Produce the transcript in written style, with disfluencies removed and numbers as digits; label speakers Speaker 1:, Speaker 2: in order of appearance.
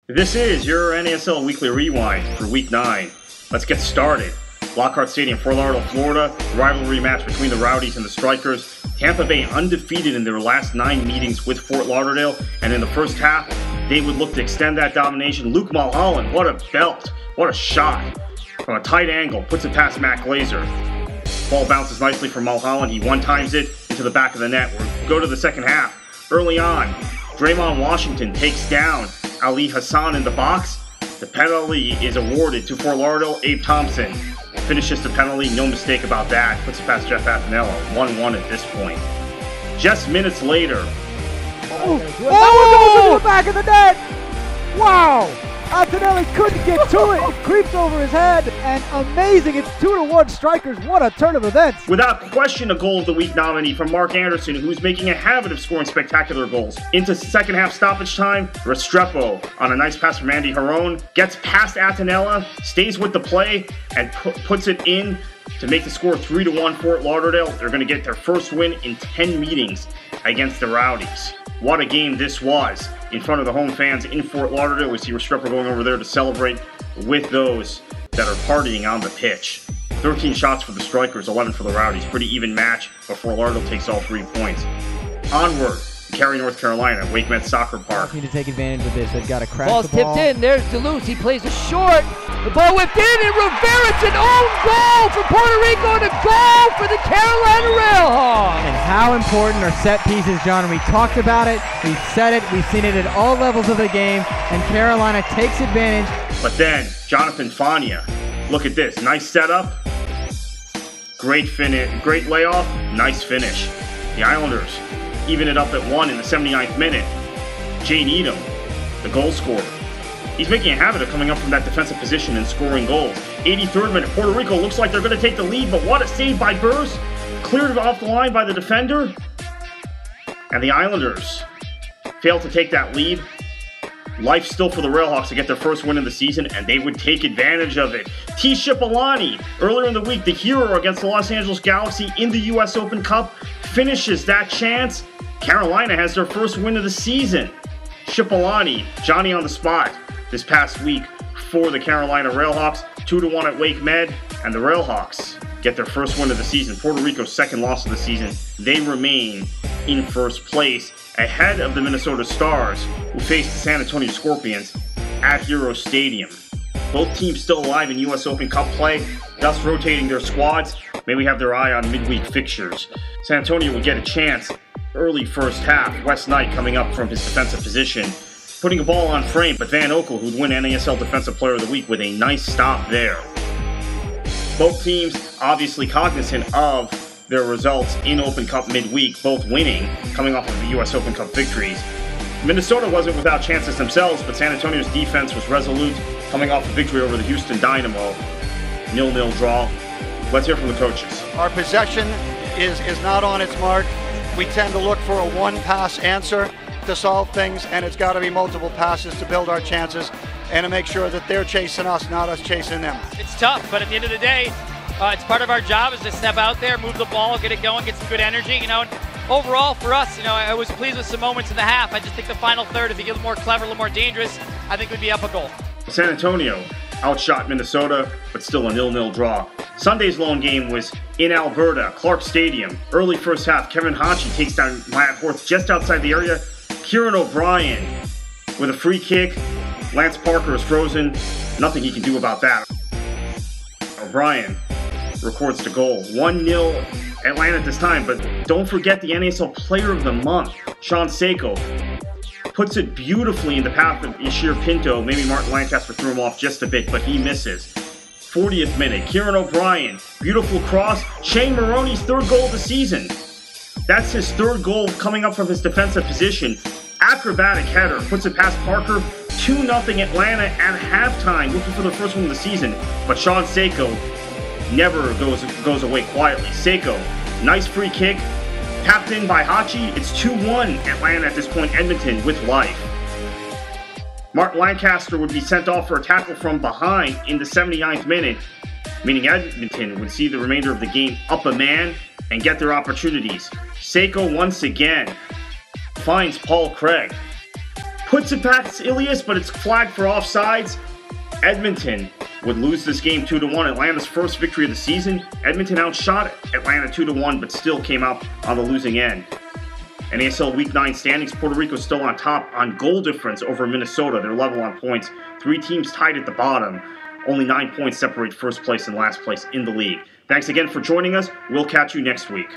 Speaker 1: This is your NASL Weekly Rewind for Week 9. Let's get started. Lockhart Stadium, Fort Lauderdale, Florida. Rivalry match between the Rowdies and the Strikers. Tampa Bay undefeated in their last 9 meetings with Fort Lauderdale. And in the first half, they would look to extend that domination. Luke Mulholland, what a belt. What a shot. From a tight angle, puts it past Matt Glazer. Ball bounces nicely from Mulholland. He one-times it into the back of the net. We'll go to the second half. Early on, Draymond Washington takes down Ali Hassan in the box. The penalty is awarded to Fort Lauderdale. Abe Thompson finishes the penalty, no mistake about that. Puts it past Jeff Attinella, 1-1 at this point. Just minutes later.
Speaker 2: That one goes into the back of the net! Wow! Attinelli couldn't get to it. It creeps over his head, and amazing. It's 2-1 Strikers. What a turn of events.
Speaker 1: Without question, a goal of the week nominee from Mark Anderson, who's making a habit of scoring spectacular goals. Into second half stoppage time, Restrepo on a nice pass from Andy Harone, gets past Attinella, stays with the play, and puts it in to make the score 3-1 Fort Lauderdale. They're going to get their first win in 10 meetings against the Rowdies. What a game this was in front of the home fans in Fort Lauderdale. We see Restrepo going over there to celebrate with those that are partying on the pitch. 13 shots for the Strikers, 11 for the Rowdies. Pretty even match, but Fort Lauderdale takes all 3 points. Onward, Cary, North Carolina, Wake Met Soccer Park.
Speaker 2: Need to take advantage of this. They've got to crash
Speaker 3: Ball's
Speaker 2: the ball.
Speaker 3: tipped in. There's Duluth. He plays it short. The ball whipped in, and Rivera, it's an own goal for Puerto Rico, and a goal for the Carolina Railhawks.
Speaker 2: And how important are set pieces, John? We talked about it. We've said it. We've seen it at all levels of the game, and Carolina takes advantage.
Speaker 1: But then, Jonathan Fania. Look at this. Nice setup. Great finish. Great layoff. Nice finish. The Islanders even it up at 1 in the 79th minute. Jay Needham, the goal scorer. He's making a habit of coming up from that defensive position and scoring goals. 83rd minute, Puerto Rico looks like they're going to take the lead, but what a save by Burrs. Cleared off the line by the defender. And the Islanders fail to take that lead. Life still for the Railhawks to get their first win of the season, and they would take advantage of it. T. Shipolani, earlier in the week, the hero against the Los Angeles Galaxy in the U.S. Open Cup, finishes that chance. Carolina has their first win of the season. Shipolani, Johnny on the spot this past week for the Carolina Railhawks. 2-1 at Wake Med, and the Railhawks get their first win of the season. Puerto Rico's second loss of the season. They remain in first place, ahead of the Minnesota Stars, who face the San Antonio Scorpions at Hero Stadium. Both teams still alive in U.S. Open Cup play, thus rotating their squads. Maybe have their eye on midweek fixtures. San Antonio will get a chance early first half. Wes Knight coming up from his defensive position, putting a ball on frame, but Van Okel, who'd win NASL Defensive Player of the Week, with a nice stop there. Both teams obviously cognizant of their results in Open Cup midweek, both winning, coming off of the U.S. Open Cup victories. Minnesota wasn't without chances themselves, but San Antonio's defense was resolute, coming off a victory over the Houston Dynamo. 0-0 draw. Let's hear from the coaches.
Speaker 4: Our possession is not on its mark. We tend to look for a one-pass answer to solve things, and it's got to be multiple passes to build our chances and to make sure that they're chasing us, not us chasing them.
Speaker 5: It's tough, but at the end of the day, it's part of our job is to step out there, move the ball, get it going, get some good energy, And overall, for us, I was pleased with some moments in the half. I just think the final third, if you get a little more clever, a little more dangerous, I think we'd be up a goal.
Speaker 1: San Antonio outshot Minnesota, but still a 0-0 draw. Sunday's lone game was in Alberta, Clark Stadium. Early first half, Kevin Hachi takes down Matt Horth just outside the area. Kieran O'Brien with a free kick. Lance Parker is frozen. Nothing he can do about that. O'Brien records the goal. 1-0 Atlanta at this time, but don't forget the NASL Player of the Month, Sean Seiko. Puts it beautifully in the path of Ishir Pinto. Maybe Martin Lancaster threw him off just a bit, but he misses. 40th minute, Kieran O'Brien, beautiful cross. Shane Maroney's third goal of the season. That's his third goal coming up from his defensive position. Acrobatic header, puts it past Parker. 2-0 Atlanta at halftime, looking for the first one of the season. But Sean Seiko never goes away quietly. Seiko, nice free kick, tapped in by Hachi. It's 2-1 Atlanta at this point. Edmonton with life. Martin Lancaster would be sent off for a tackle from behind in the 79th minute, meaning Edmonton would see the remainder of the game up a man and get their opportunities. Seiko once again finds Paul Craig. puts it past Ilias, but it's flagged for offsides. Edmonton would lose this game 2-1. Atlanta's first victory of the season. Edmonton outshot Atlanta 2-1, but still came out on the losing end. NASL Week 9 standings, Puerto Rico still on top on goal difference over Minnesota. They're level on points. 3 teams tied at the bottom. Only 9 points separate first place and last place in the league. Thanks again for joining us. We'll catch you next week.